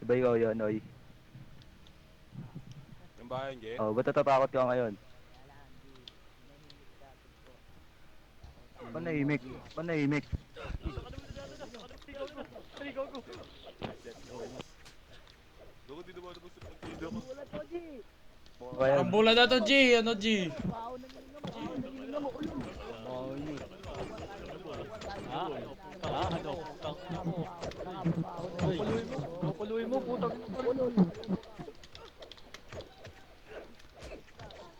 Iba yung yun, oy. Yung bahay, Jay? Oh, ba't natatakot ka ngayon? Manahimik. Manahimik. Gago, di naman sa pagkida ko. Mukha yan. Karambula na to, G. Ano, G?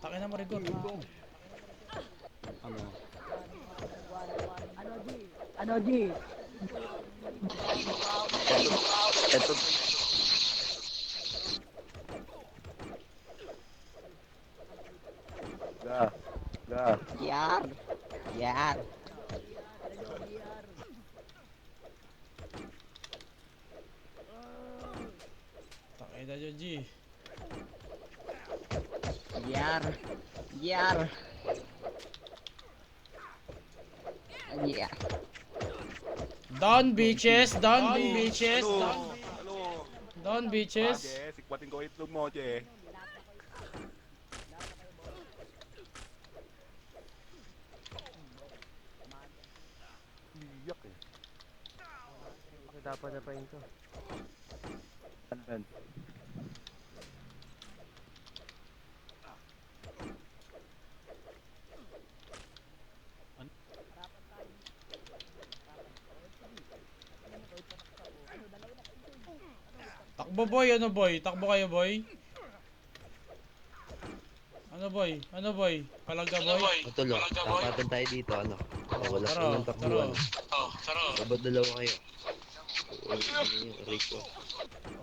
Takin na mo, Rigor. Ano, G? Eto. Ga. Ga. Yar. Yar. Takin na yun, G. Yar. Yar. Yeah. Down, bitches. Down, bitches. Ano? Ano? Down, Ah, bitches. Jay, sikwatin ko itlog mo, Jay. Iyak eh. Dapat na pa yun to. Ano yan? Takbo, boy. Ano, boy? Takbo kayo, boy. Ano, boy? Ano, boy? Palagka, boy? Matulog, tapatan tayo dito, ano? Wala Tara, pa ng takbuhan. tara. Dapat dalawa kayo. Ano yung Rico?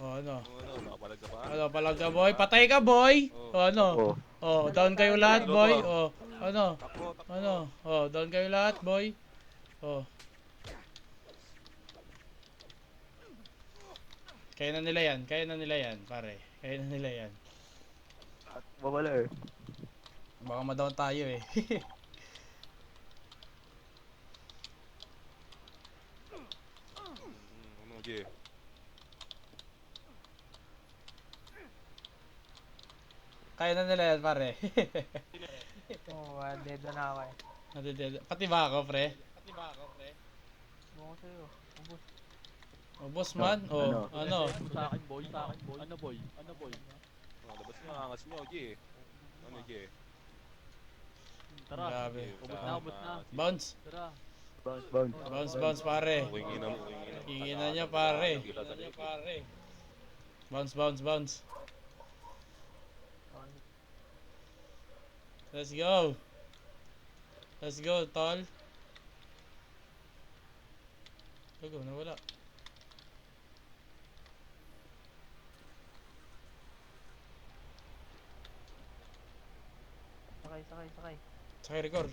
Oh, ano? Ano, nakapalag ka pa? Ano, palagka, boy? Patay ka, boy! Oh, ano? Oh. Oh, down kayo lahat, boy. Oh, ano? Takbo, takbo. Ano? Oh, down kayo lahat, boy. Oh. Kaya na nila yan. Kaya na nila yan, pare. Kaya na nila yan. At wala eh. Baka ma-down tayo eh. Ano, Jay? Kaya na nila yan, pare. Oo, dead na ako eh. Pati ba ako, pre? Buko sa'yo. Ubus. Oh, boss man. Oh, ano? Sa akin boy, sa akin boy. Ano boy? Ano boy? Oh, labas mo, angas nyo, Jay. Ano, Jay? Tara. Grabe. Ubus na. Bounce. Tara. Bounce, bounce. Bounce, bounce, pare. Wingi na. Hingin na niya, pare. Bounce, bounce, bounce. Let's go. Let's go, tol. Go, nawala. Sakay, sakay, sakay. Sakay, record.